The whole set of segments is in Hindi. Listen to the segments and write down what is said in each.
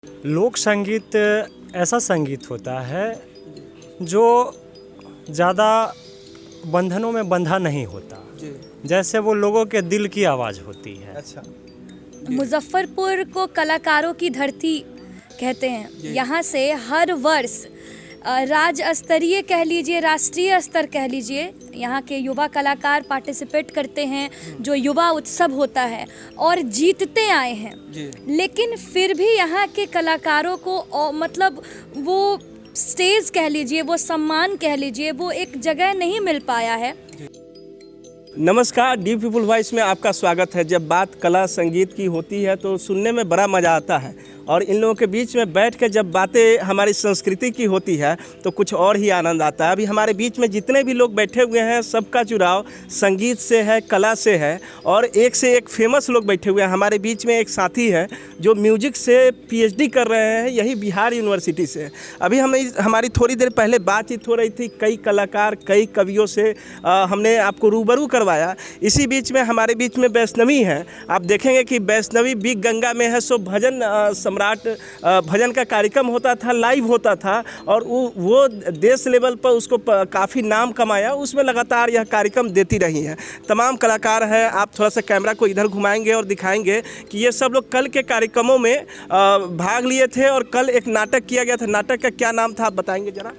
लोक संगीत ऐसा संगीत होता है जो ज़्यादा बंधनों में बंधा नहीं होता, जैसे वो लोगों के दिल की आवाज़ होती है। अच्छा। मुजफ्फरपुर को कलाकारों की धरती कहते हैं। यहाँ से हर वर्ष राज्य स्तरीय कह लीजिए, राष्ट्रीय स्तर कह लीजिए, यहाँ के युवा कलाकार पार्टिसिपेट करते हैं, जो युवा उत्सव होता है और जीतते आए हैं। लेकिन फिर भी यहाँ के कलाकारों को मतलब वो स्टेज कह लीजिए, वो सम्मान कह लीजिए, वो एक जगह नहीं मिल पाया है। नमस्कार, डी पीपल वॉइस में आपका स्वागत है। जब बात कला संगीत की होती है तो सुनने में बड़ा मज़ा आता है और इन लोगों के बीच में बैठ के जब बातें हमारी संस्कृति की होती है तो कुछ और ही आनंद आता है। अभी हमारे बीच में जितने भी लोग बैठे हुए हैं सबका जुड़ाव संगीत से है, कला से है और एक से एक फेमस लोग बैठे हुए हैं। हमारे बीच में एक साथी है जो म्यूजिक से पीएचडी कर रहे हैं, यही बिहार यूनिवर्सिटी से। अभी हमारी थोड़ी देर पहले बातचीत हो रही थी, कई कलाकार, कई कवियों से हमने आपको रूबरू करवाया। इसी बीच में हमारे बीच में वैष्णवी हैं। आप देखेंगे कि वैष्णवी बिग गंगा में है, सो भजन सम्राट भजन का कार्यक्रम होता था, लाइव होता था और वो देश लेवल पर उसको काफ़ी नाम कमाया। उसमें लगातार यह कार्यक्रम देती रही हैं। तमाम कलाकार हैं। आप थोड़ा सा कैमरा को इधर घुमाएंगे और दिखाएंगे कि ये सब लोग कल के कार्यक्रमों में भाग लिए थे और कल एक नाटक किया गया था। नाटक का क्या नाम था, आप बताएंगे जरा?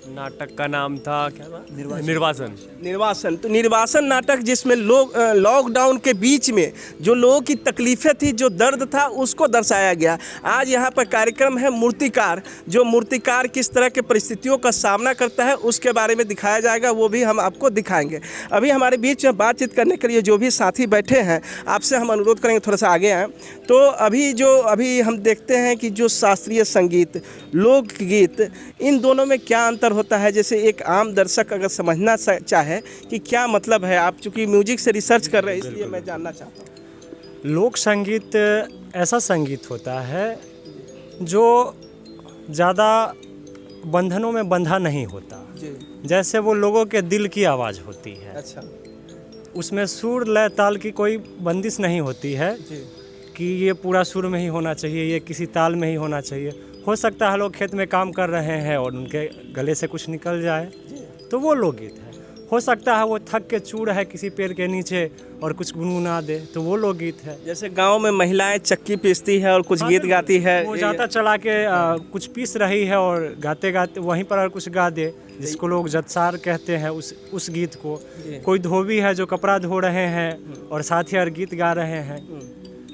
नाटक का नाम था क्या था? निर्वासन। तो निर्वासन नाटक, जिसमें लोग लॉकडाउन के बीच में जो लोगों की तकलीफ़ें थी, जो दर्द था, उसको दर्शाया गया। आज यहाँ पर कार्यक्रम है मूर्तिकार, जो मूर्तिकार किस तरह के परिस्थितियों का सामना करता है उसके बारे में दिखाया जाएगा, वो भी हम आपको दिखाएंगे। अभी हमारे बीच में बातचीत करने के लिए जो भी साथी बैठे हैं, आपसे हम अनुरोध करेंगे थोड़ा सा आगे आएँ। तो अभी हम देखते हैं कि जो शास्त्रीय संगीत, लोकगीत, इन दोनों में क्या अंतर होता है। जैसे एक आम दर्शक अगर समझना चाहे कि क्या मतलब है, आप चूँकि म्यूजिक से रिसर्च कर रहे हैं इसलिए मैं जानना चाहता हूँ। लोक संगीत ऐसा संगीत होता है जो ज़्यादा बंधनों में बंधा नहीं होता, जैसे वो लोगों के दिल की आवाज़ होती है। अच्छा। उसमें सुर लय ताल की कोई बंदिश नहीं होती है कि ये पूरा सुर में ही होना चाहिए, ये किसी ताल में ही होना चाहिए। हो सकता है लोग खेत में काम कर रहे हैं और उनके गले से कुछ निकल जाए तो वो लोकगीत है। हो सकता है वो थक के चूड़ है किसी पेड़ के नीचे और कुछ गुनगुना दे तो वो लोकगीत है। जैसे गांव में महिलाएं चक्की पीसती है और कुछ गीत गाती है, वो जाता चला के कुछ पीस रही है और गाते गाते वहीं पर और कुछ गा दे, जिसको लोग जत्सार कहते हैं। उस गीत को कोई धोबी है जो कपड़ा धो रहे हैं और साथ ही और गीत गा रहे हैं,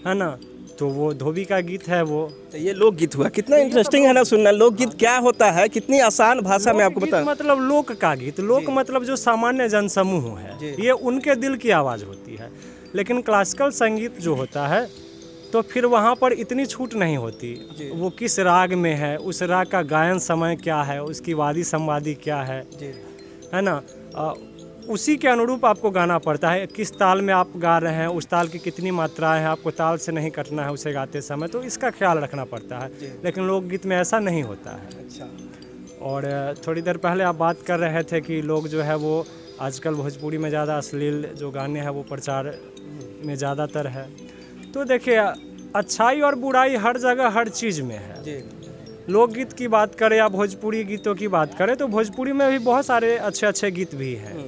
है ना, तो वो धोबी का गीत है। वो तो ये लोकगीत हुआ। कितना इंटरेस्टिंग है ना सुनना। लोकगीत क्या होता है, कितनी आसान भाषा में आपको बता। मतलब लोक का गीत, लोक मतलब जो सामान्य जनसमूह है, ये उनके दिल की आवाज़ होती है। लेकिन क्लासिकल संगीत जो होता है तो फिर वहाँ पर इतनी छूट नहीं होती। वो किस राग में है, उस राग का गायन समय क्या है, उसकी वादी संवादी क्या है ना, उसी के अनुरूप आपको गाना पड़ता है। किस ताल में आप गा रहे हैं, उस ताल की कितनी मात्राएं हैं, आपको ताल से नहीं कटना है उसे गाते समय, तो इसका ख्याल रखना पड़ता है। लेकिन लोकगीत में ऐसा नहीं होता है। अच्छा। और थोड़ी देर पहले आप बात कर रहे थे कि लोग जो है वो आजकल भोजपुरी में ज़्यादा अश्लील जो गाने हैं वो प्रचार में ज़्यादातर है। तो देखिए, अच्छाई और बुराई हर जगह हर चीज़ में है। लोकगीत की बात करें या भोजपुरी गीतों की बात करें तो भोजपुरी में भी बहुत सारे अच्छे अच्छे गीत भी हैं,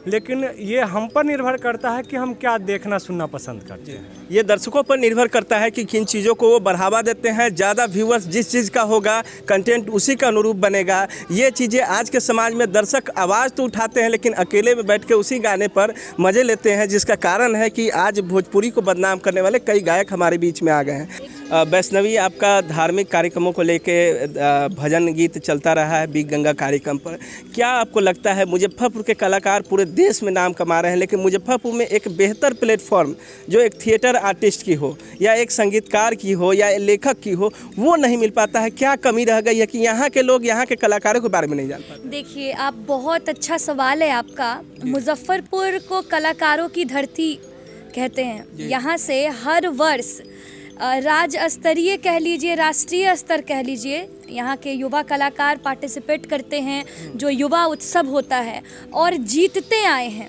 लेकिन ये हम पर निर्भर करता है कि हम क्या देखना सुनना पसंद करते हैं। ये दर्शकों पर निर्भर करता है कि किन चीज़ों को वो बढ़ावा देते हैं। ज़्यादा व्यूअर्स जिस चीज़ का होगा, कंटेंट उसी का अनुरूप बनेगा। ये चीज़ें आज के समाज में दर्शक आवाज़ तो उठाते हैं लेकिन अकेले में बैठ के उसी गाने पर मज़े लेते हैं, जिसका कारण है कि आज भोजपुरी को बदनाम करने वाले कई गायक हमारे बीच में आ गए हैं। वैष्णवी, आपका धार्मिक कार्यक्रमों को लेके भजन गीत चलता रहा है बिग गंगा कार्यक्रम पर। क्या आपको लगता है, मुजफ्फरपुर के कलाकार पूरे देश में नाम कमा रहे हैं, लेकिन मुजफ्फरपुर में एक बेहतर प्लेटफॉर्म जो एक थिएटर आर्टिस्ट की हो या एक संगीतकार की हो या लेखक की हो, वो नहीं मिल पाता है? क्या कमी रह गई है कि यहाँ के लोग यहाँ के कलाकारों के बारे में नहीं जान पाते? देखिए, आप बहुत अच्छा सवाल है आपका। मुजफ्फरपुर को कलाकारों की धरती कहते हैं। यहाँ से हर वर्ष राज्य स्तरीय कह लीजिए, राष्ट्रीय स्तर कह लीजिए, यहाँ के युवा कलाकार पार्टिसिपेट करते हैं, जो युवा उत्सव होता है और जीतते आए हैं।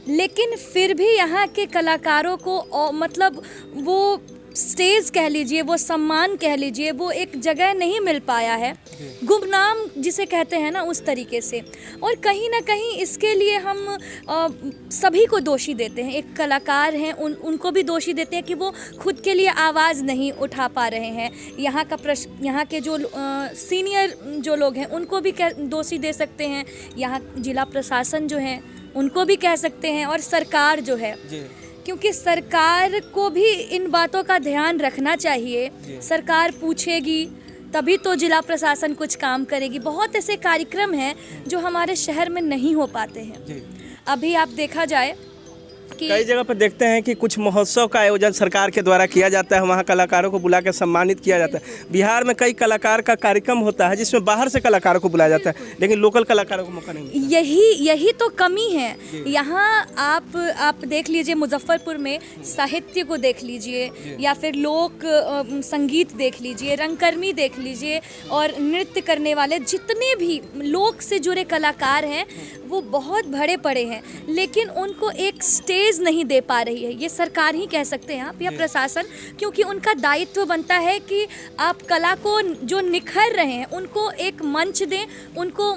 लेकिन फिर भी यहाँ के कलाकारों को मतलब वो स्टेज कह लीजिए, वो सम्मान कह लीजिए, वो एक जगह नहीं मिल पाया है, गुमनाम जिसे कहते हैं ना, उस तरीके से। और कहीं ना कहीं इसके लिए हम सभी को दोषी देते हैं। एक कलाकार हैं, उनको भी दोषी देते हैं कि वो खुद के लिए आवाज़ नहीं उठा पा रहे हैं। यहाँ के जो सीनियर जो लोग हैं उनको भी दोषी दे सकते हैं, यहाँ जिला प्रशासन जो है उनको भी कह सकते हैं, और सरकार जो है, क्योंकि सरकार को भी इन बातों का ध्यान रखना चाहिए। सरकार पूछेगी तभी तो जिला प्रशासन कुछ काम करेगी। बहुत ऐसे कार्यक्रम हैं जो हमारे शहर में नहीं हो पाते हैं। अभी आप देखा जाए कि कई जगह पर देखते हैं कि कुछ महोत्सव का आयोजन सरकार के द्वारा किया जाता है, वहाँ कलाकारों को बुला के सम्मानित किया जाता है। बिहार में कई कलाकार का कार्यक्रम होता है जिसमें बाहर से कलाकारों को बुलाया जाता है, लेकिन लोकल कलाकारों को मौका नहीं मिलता। यही तो कमी है। यहाँ आप देख लीजिए, मुजफ्फरपुर में साहित्य को देख लीजिए, या फिर लोक संगीत देख लीजिए, रंगकर्मी देख लीजिए, और नृत्य करने वाले जितने भी लोक से जुड़े कलाकार हैं वो बहुत बड़े पड़े हैं, लेकिन उनको एक स्टेज नहीं दे पा रही है। ये सरकार ही कह सकते हैं आप, या प्रशासन, क्योंकि उनका दायित्व बनता है कि आप कला को जो निखर रहे हैं उनको एक मंच दें, उनको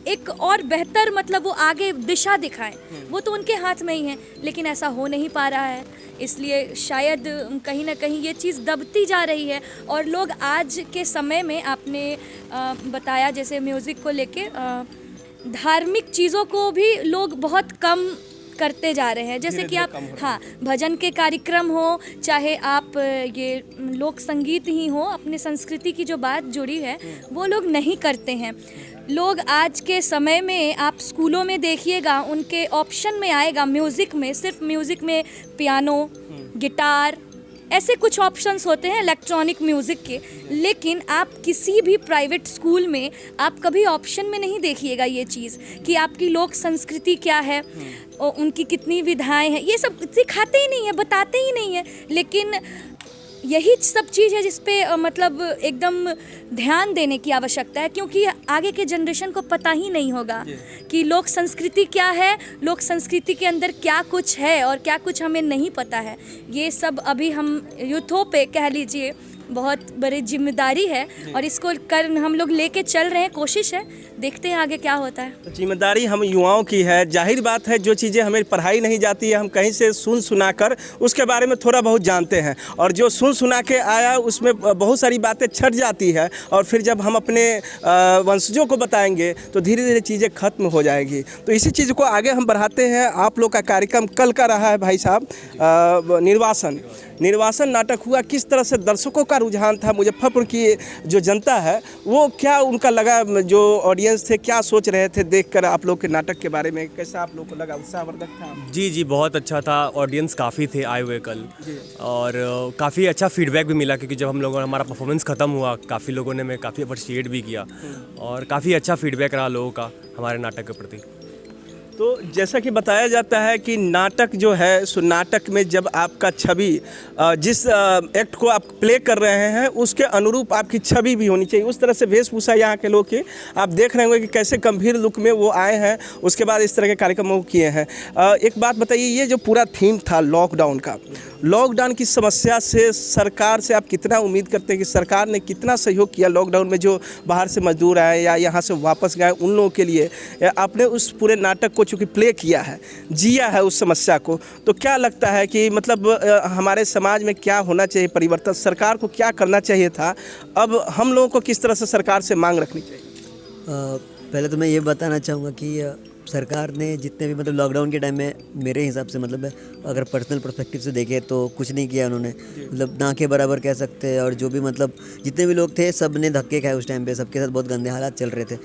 एक और बेहतर, मतलब वो आगे दिशा दिखाएं। वो तो उनके हाथ में ही है, लेकिन ऐसा हो नहीं पा रहा है। इसलिए शायद कहीं ना कहीं ये चीज़ दबती जा रही है। और लोग आज के समय में, आपने बताया जैसे म्यूज़िक को लेके, धार्मिक चीज़ों को भी लोग बहुत कम करते जा रहे हैं। जैसे कि आप, हाँ, भजन के कार्यक्रम हो, चाहे आप ये लोक संगीत ही हो, अपने संस्कृति की जो बात जुड़ी है वो लोग नहीं करते हैं। लोग आज के समय में, आप स्कूलों में देखिएगा, उनके ऑप्शन में आएगा म्यूज़िक में, सिर्फ म्यूज़िक में पियानो, गिटार, ऐसे कुछ ऑप्शंस होते हैं इलेक्ट्रॉनिक म्यूज़िक के। लेकिन आप किसी भी प्राइवेट स्कूल में आप कभी ऑप्शन में नहीं देखिएगा ये चीज़ कि आपकी लोक संस्कृति क्या है और उनकी कितनी विधाएं हैं। ये सब सिखाते ही नहीं है, बताते ही नहीं है। लेकिन यही सब चीज़ है जिस पे मतलब एकदम ध्यान देने की आवश्यकता है, क्योंकि आगे के जनरेशन को पता ही नहीं होगा कि लोक संस्कृति क्या है, लोक संस्कृति के अंदर क्या कुछ है और क्या कुछ हमें नहीं पता है। ये सब अभी हम यूथों पे कह लीजिए बहुत बड़ी जिम्मेदारी है, और इसको हम लोग लेके चल रहे हैं, कोशिश है, देखते हैं आगे क्या होता है। तो जिम्मेदारी हम युवाओं की है। जाहिर बात है, जो चीज़ें हमें पढ़ाई नहीं जाती है, हम कहीं से सुन सुना कर उसके बारे में थोड़ा बहुत जानते हैं, और जो सुन सुना के आया उसमें बहुत सारी बातें छट जाती है, और फिर जब हम अपने वंशजों को बताएंगे तो धीरे धीरे चीज़ें खत्म हो जाएगी। तो इसी चीज़ को आगे हम बढ़ाते हैं। आप लोग का कार्यक्रम कल का रहा है भाई साहब, निर्वासन नाटक हुआ। किस तरह से दर्शकों का रुझान था? मुजफ्फरपुर की जो जनता है वो क्या उनका लगा, जो ऑडियंस थे क्या सोच रहे थे देखकर आप लोग के नाटक के बारे में? कैसा आप लोग को लगा? उत्साहवर्धक था? जी बहुत अच्छा था। ऑडियंस काफ़ी थे आए हुए कल, और काफ़ी अच्छा फीडबैक भी मिला, क्योंकि जब हम लोगों हमारा परफॉर्मेंस ख़त्म हुआ, काफ़ी लोगों ने काफ़ी अप्रिशिएट भी किया, और काफ़ी अच्छा फीडबैक रहा लोगों का हमारे नाटक के प्रति। तो जैसा कि बताया जाता है कि नाटक जो है, सो नाटक में जब आपका छवि, जिस एक्ट को आप प्ले कर रहे हैं उसके अनुरूप आपकी छवि भी होनी चाहिए। उस तरह से वेशभूषा यहाँ के लोग की आप देख रहे होंगे कि कैसे गंभीर लुक में वो आए हैं, उसके बाद इस तरह के कार्यक्रम वो किए हैं। एक बात बताइए, ये जो पूरा थीम था लॉकडाउन का, लॉकडाउन की समस्या से सरकार से आप कितना उम्मीद करते हैं कि सरकार ने कितना सहयोग किया लॉकडाउन में? जो बाहर से मजदूर आए या यहाँ से वापस गए, उन लोगों के लिए आपने उस पूरे नाटक को चूँकि प्ले किया है, जिया है उस समस्या को, तो क्या लगता है कि मतलब हमारे समाज में क्या होना चाहिए परिवर्तन? सरकार को क्या करना चाहिए था? अब हम लोगों को किस तरह से सरकार से मांग रखनी चाहिए? पहले तो मैं ये बताना चाहूँगा कि सरकार ने जितने भी मतलब लॉकडाउन के टाइम में मेरे हिसाब से, मतलब अगर पर्सनल पर्सपेक्टिव से देखें तो कुछ नहीं किया उन्होंने, मतलब ना के बराबर कह सकते हैं। और जो भी मतलब जितने भी लोग थे सब ने धक्के खाए उस टाइम पे, सबके साथ बहुत गंदे हालात चल रहे थे।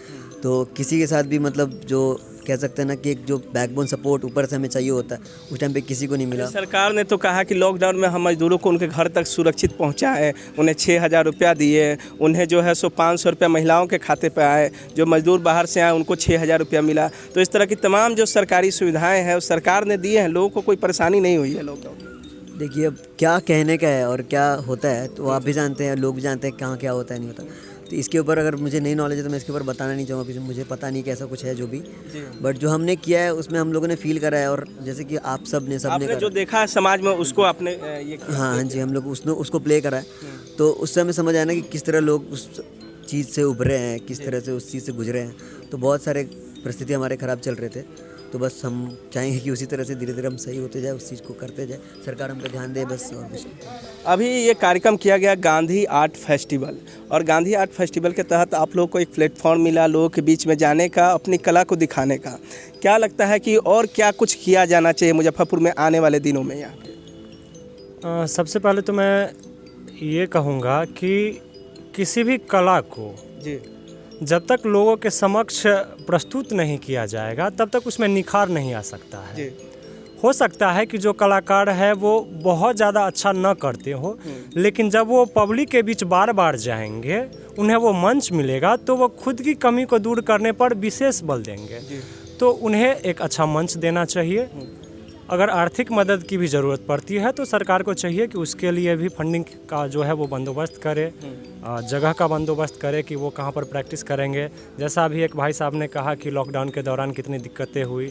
तो किसी के साथ भी मतलब जो कह सकते हैं ना कि एक जो बैकबोन सपोर्ट ऊपर से हमें चाहिए होता है, उस टाइम पे किसी को नहीं मिला। सरकार ने तो कहा कि लॉकडाउन में हम मजदूरों को उनके घर तक सुरक्षित पहुंचाए, उन्हें 6,000 रुपया दिए, उन्हें जो है सो 500 रुपया महिलाओं के खाते पे आए, जो मजदूर बाहर से आए उनको 6,000 रुपया मिला। तो इस तरह की तमाम जो सरकारी सुविधाएँ हैं सरकार ने दी हैं, लोगों को कोई परेशानी नहीं हुई है लॉकडाउन में। देखिए अब क्या कहने का है और क्या होता है तो आप भी जानते हैं, लोग भी जानते हैं कहाँ क्या होता है नहीं होता। तो इसके ऊपर अगर मुझे नई नॉलेज है तो मैं इसके ऊपर बताना नहीं चाहूँगा, क्योंकि मुझे पता नहीं कि ऐसा कुछ है जो भी, बट जो हमने किया है उसमें हम लोगों ने फील करा है। और जैसे कि आप सबने जो देखा है समाज में उसको आपने ये किया। हाँ जी, हम लोग उसको प्ले करा है। तो उससे हमें समझ आया ना कि किस तरह लोग उस चीज़ से उभरे हैं, किस तरह से उस चीज़ से गुजरे हैं। तो बहुत सारे परिस्थिति हमारे ख़राब चल रहे थे, तो बस हम चाहेंगे कि उसी तरह से धीरे धीरे हम सही होते जाए, उस चीज़ को करते जाए, सरकार हम पे ध्यान दे, बस और कुछ नहीं। अभी ये कार्यक्रम किया गया गांधी आर्ट फेस्टिवल, और गांधी आर्ट फेस्टिवल के तहत आप लोग को एक प्लेटफॉर्म मिला लोगों के बीच में जाने का, अपनी कला को दिखाने का। क्या लगता है कि और क्या कुछ किया जाना चाहिए मुजफ्फरपुर में आने वाले दिनों में यहाँ पे? सबसे पहले तो मैं ये कहूँगा कि किसी भी कला को जी जब तक लोगों के समक्ष प्रस्तुत नहीं किया जाएगा तब तक उसमें निखार नहीं आ सकता है। जी हो सकता है कि जो कलाकार है वो बहुत ज़्यादा अच्छा न करते हो, लेकिन जब वो पब्लिक के बीच बार बार जाएंगे, उन्हें वो मंच मिलेगा, तो वो खुद की कमी को दूर करने पर विशेष बल देंगे। तो उन्हें एक अच्छा मंच देना चाहिए। अगर आर्थिक मदद की भी ज़रूरत पड़ती है तो सरकार को चाहिए कि उसके लिए भी फंडिंग का जो है वो बंदोबस्त करे, जगह का बंदोबस्त करे कि वो कहाँ पर प्रैक्टिस करेंगे। जैसा अभी एक भाई साहब ने कहा कि लॉकडाउन के दौरान कितनी दिक्कतें हुई,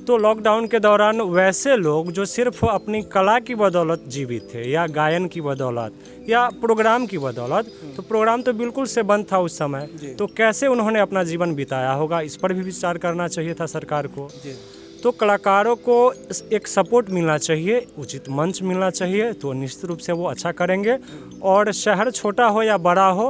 तो लॉकडाउन के दौरान वैसे लोग जो सिर्फ अपनी कला की बदौलत जीवित थे, या गायन की बदौलत, या प्रोग्राम की बदौलत, तो प्रोग्राम तो बिल्कुल से बंद था उस समय, तो कैसे उन्होंने अपना जीवन बिताया होगा, इस पर भी विचार करना चाहिए था सरकार को। तो कलाकारों को एक सपोर्ट मिलना चाहिए, उचित मंच मिलना चाहिए, तो निश्चित रूप से वो अच्छा करेंगे। और शहर छोटा हो या बड़ा हो,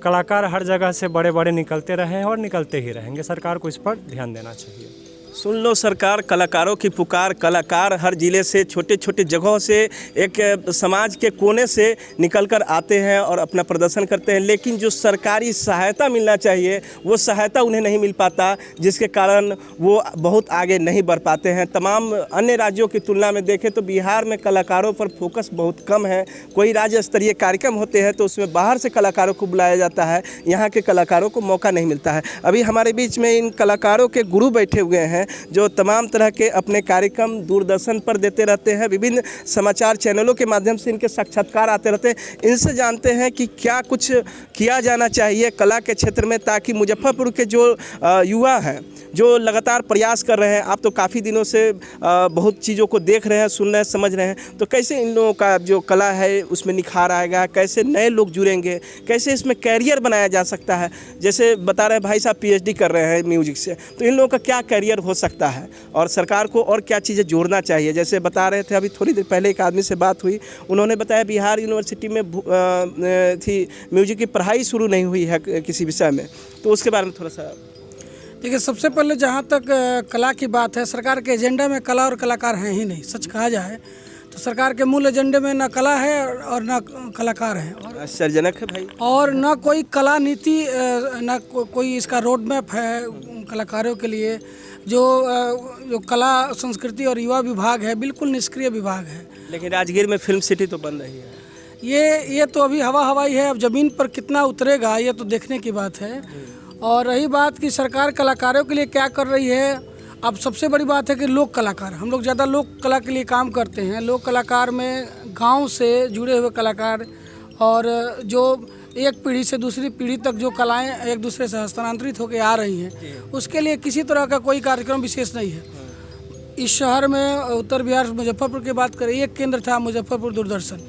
कलाकार हर जगह से बड़े बड़े निकलते रहे हैं और निकलते ही रहेंगे। सरकार को इस पर ध्यान देना चाहिए। सुन लो सरकार, कलाकारों की पुकार। कलाकार हर ज़िले से, छोटे छोटे जगहों से, एक समाज के कोने से निकलकर आते हैं और अपना प्रदर्शन करते हैं, लेकिन जो सरकारी सहायता मिलना चाहिए वो सहायता उन्हें नहीं मिल पाता, जिसके कारण वो बहुत आगे नहीं बढ़ पाते हैं। तमाम अन्य राज्यों की तुलना में देखें तो बिहार में कलाकारों पर फोकस बहुत कम है। कोई राज्य स्तरीय कार्यक्रम होते हैं तो उसमें बाहर से कलाकारों को बुलाया जाता है, यहाँ के कलाकारों को मौका नहीं मिलता है। अभी हमारे बीच में इन कलाकारों के गुरु बैठे हुए हैं जो तमाम तरह के अपने कार्यक्रम दूरदर्शन पर देते रहते हैं, विभिन्न समाचार चैनलों के माध्यम से इनके साक्षात्कार आते रहते हैं। इनसे जानते हैं कि क्या कुछ किया जाना चाहिए कला के क्षेत्र में, ताकि मुजफ्फरपुर के जो युवा हैं, जो लगातार प्रयास कर रहे हैं, आप तो काफ़ी दिनों से बहुत चीज़ों को देख रहे हैं, सुन रहे हैं, समझ रहे हैं, तो कैसे इन लोगों का जो कला है उसमें निखार आएगा, कैसे नए लोग जुड़ेंगे, कैसे इसमें कैरियर बनाया जा सकता है। जैसे बता रहे हैं भाई साहब PhD कर रहे हैं म्यूजिक से, तो इन लोगों का क्या कैरियर हो सकता है और सरकार को और क्या चीज़ें जोड़ना चाहिए। जैसे बता रहे थे, अभी थोड़ी देर पहले एक आदमी से बात हुई, उन्होंने बताया बिहार यूनिवर्सिटी में थी म्यूजिक की पढ़ाई शुरू नहीं हुई है किसी विषय में, तो उसके बारे में थोड़ा सा। देखिए, सबसे पहले जहाँ तक कला की बात है, सरकार के एजेंडा में कला और कलाकार हैं ही नहीं। सच कहा जाए तो सरकार के मूल एजेंडे में ना कला है और ना कलाकार है, और आश्चर्यजनक है भाई, और ना कोई कला नीति, ना कोई इसका रोड मैप है कलाकारों के लिए। जो कला संस्कृति और युवा विभाग है, बिल्कुल निष्क्रिय विभाग है। लेकिन राजगीर में फिल्म सिटी तो बन रही है। ये तो अभी हवाई है, अब ज़मीन पर कितना उतरेगा ये तो देखने की बात है। और रही बात कि सरकार कलाकारों के लिए क्या कर रही है, अब सबसे बड़ी बात है कि लोक कलाकार, हम लोग ज़्यादा लोक कला के लिए काम करते हैं। लोक कलाकार में गांव से जुड़े हुए कलाकार, और जो एक पीढ़ी से दूसरी पीढ़ी तक जो कलाएं एक दूसरे से हस्तांतरित होकर आ रही हैं, उसके लिए किसी तरह का कोई कार्यक्रम विशेष नहीं है। इस शहर में, उत्तर बिहार मुजफ्फरपुर की बात करें, एक केंद्र था मुजफ्फरपुर दूरदर्शन,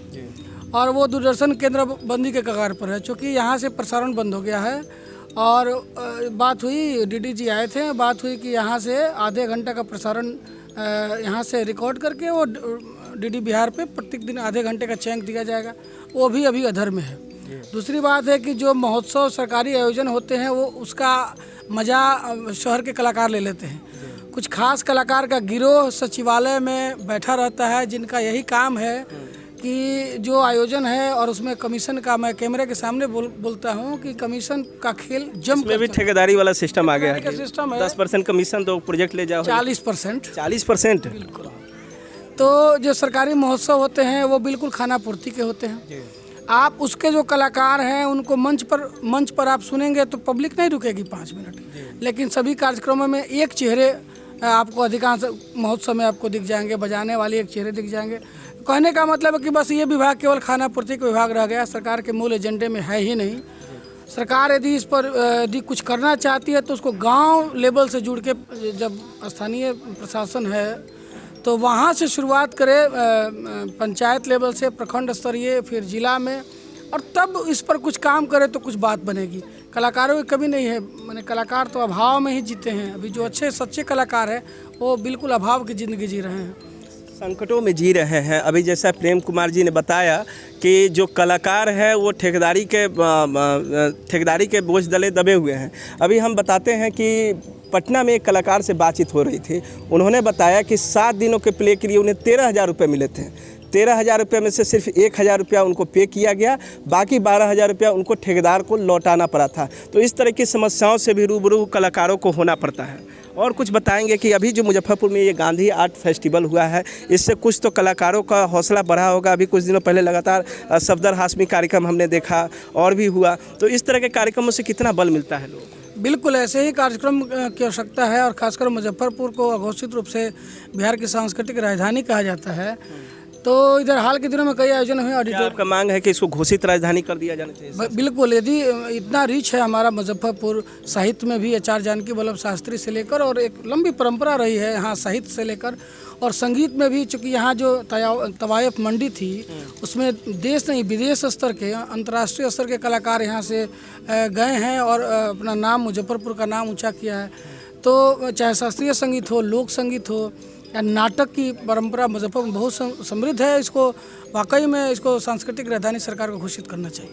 और वो दूरदर्शन केंद्र बंदी के कगार पर है, क्योंकि यहाँ से प्रसारण बंद हो गया है। और बात हुई, DDG आए थे, बात हुई कि यहाँ से आधे घंटे का प्रसारण यहाँ से रिकॉर्ड करके वो DD बिहार पे प्रत्येक दिन आधे घंटे का चैंक दिया जाएगा, वो भी अभी अधर में है। दूसरी बात है कि जो महोत्सव सरकारी आयोजन होते हैं, वो उसका मज़ा शहर के कलाकार ले लेते हैं। कुछ खास कलाकार का गिरोह सचिवालय में बैठा रहता है, जिनका यही काम है कि जो आयोजन है और उसमें कमीशन का, मैं कैमरे के सामने बोलता हूँ कि कमीशन का खेल जम में भी ठेकेदारी वाला सिस्टम आ गया है, सिस्टम है। 10% कमीशन तो प्रोजेक्ट ले जाओ, 40%। बिल्कुल। तो जो सरकारी महोत्सव होते हैं वो बिल्कुल खाना पूर्ति के होते हैं। आप उसके जो कलाकार हैं उनको मंच पर आप सुनेंगे तो पब्लिक नहीं रुकेगी 5 मिनट, लेकिन सभी कार्यक्रमों में एक चेहरे आपको अधिकांश महोत्सव में आपको दिख जाएंगे, बजाने वाले एक चेहरे दिख जाएंगे। कहने का मतलब है कि बस ये विभाग केवल खाना पूर्ति का विभाग रह गया, सरकार के मूल एजेंडे में है ही नहीं। सरकार यदि इस पर यदि कुछ करना चाहती है तो उसको गांव लेवल से जुड़ के, जब स्थानीय प्रशासन है तो वहाँ से शुरुआत करे, पंचायत लेवल से, प्रखंड स्तरीय, फिर जिला में, और तब इस पर कुछ काम करे तो कुछ बात बनेगी। कलाकारों की कमी नहीं है, माने कलाकार तो अभाव में ही जीते हैं। अभी जो अच्छे सच्चे कलाकार हैं वो बिल्कुल अभाव की ज़िंदगी जी रहे हैं, संकटों में जी रहे हैं। अभी जैसा प्रेम कुमार जी ने बताया कि जो कलाकार हैं वो ठेकेदारी के बोझ तले दबे हुए हैं। अभी हम बताते हैं कि पटना में एक कलाकार से बातचीत हो रही थी। उन्होंने बताया कि 7 दिनों के प्ले के लिए उन्हें 13,000 रुपये मिले थे। 13,000 रुपये में से सिर्फ 1,000 रुपया उनको पे किया गया, बाकी 12,000 रुपया उनको ठेकेदार को लौटाना पड़ा था। तो इस तरह की समस्याओं से भी रूबरू कलाकारों को होना पड़ता है। और कुछ बताएंगे कि अभी जो मुजफ्फरपुर में ये गांधी आर्ट फेस्टिवल हुआ है, इससे कुछ तो कलाकारों का हौसला बढ़ा होगा। अभी कुछ दिनों पहले लगातार सफदर हाशमी कार्यक्रम हमने देखा और भी हुआ, तो इस तरह के कार्यक्रमों से कितना बल मिलता है लोगों को? बिल्कुल ऐसे ही कार्यक्रम की आवश्यकता है, और खासकर मुजफ्फरपुर को अघोषित रूप से बिहार की सांस्कृतिक राजधानी कहा जाता है। तो इधर हाल के दिनों में कई आयोजन हुए। क्या आपका मांग है कि इसको घोषित राजधानी कर दिया जाना चाहिए? बिल्कुल, यदि इतना रिच है हमारा मुजफ्फरपुर, साहित्य में भी आचार्य जानकी वल्लभ शास्त्री से लेकर, और एक लंबी परंपरा रही है यहाँ साहित्य से लेकर, और संगीत में भी, चूँकि यहाँ जो तवायफ मंडी थी उसमें देश नहीं विदेश स्तर के, अंतर्राष्ट्रीय स्तर के कलाकार यहाँ से गए हैं और अपना नाम, मुजफ्फरपुर का नाम ऊँचा किया है। तो चाहे शास्त्रीय संगीत हो, लोक संगीत हो, या नाटक की परंपरा मुजफ्फरपुर बहुत समृद्ध है। इसको वाकई में इसको सांस्कृतिक राजधानी सरकार को घोषित करना चाहिए।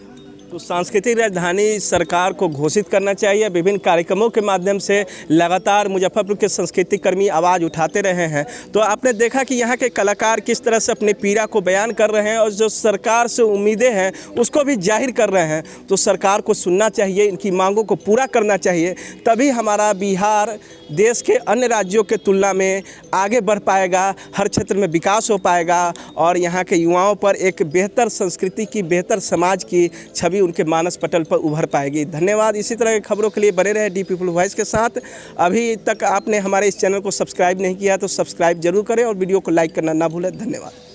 तो सांस्कृतिक राजधानी सरकार को घोषित करना चाहिए। विभिन्न कार्यक्रमों के माध्यम से लगातार मुजफ्फरपुर के सांस्कृतिक कर्मी आवाज़ उठाते रहे हैं। तो आपने देखा कि यहाँ के कलाकार किस तरह से अपने पीड़ा को बयान कर रहे हैं और जो सरकार से उम्मीदें हैं उसको भी जाहिर कर रहे हैं। तो सरकार को सुनना चाहिए, इनकी मांगों को पूरा करना चाहिए, तभी हमारा बिहार देश के अन्य राज्यों के तुलना में आगे बढ़ पाएगा, हर क्षेत्र में विकास हो पाएगा और यहाँ के युवाओं पर एक बेहतर संस्कृति की, बेहतर समाज की छवि उनके मानस पटल पर उभर पाएगी। धन्यवाद। इसी तरह की खबरों के लिए बने रहे डी पीपल वॉइस के साथ। अभी तक आपने हमारे इस चैनल को सब्सक्राइब नहीं किया तो सब्सक्राइब जरूर करें और वीडियो को लाइक करना ना भूलें। धन्यवाद।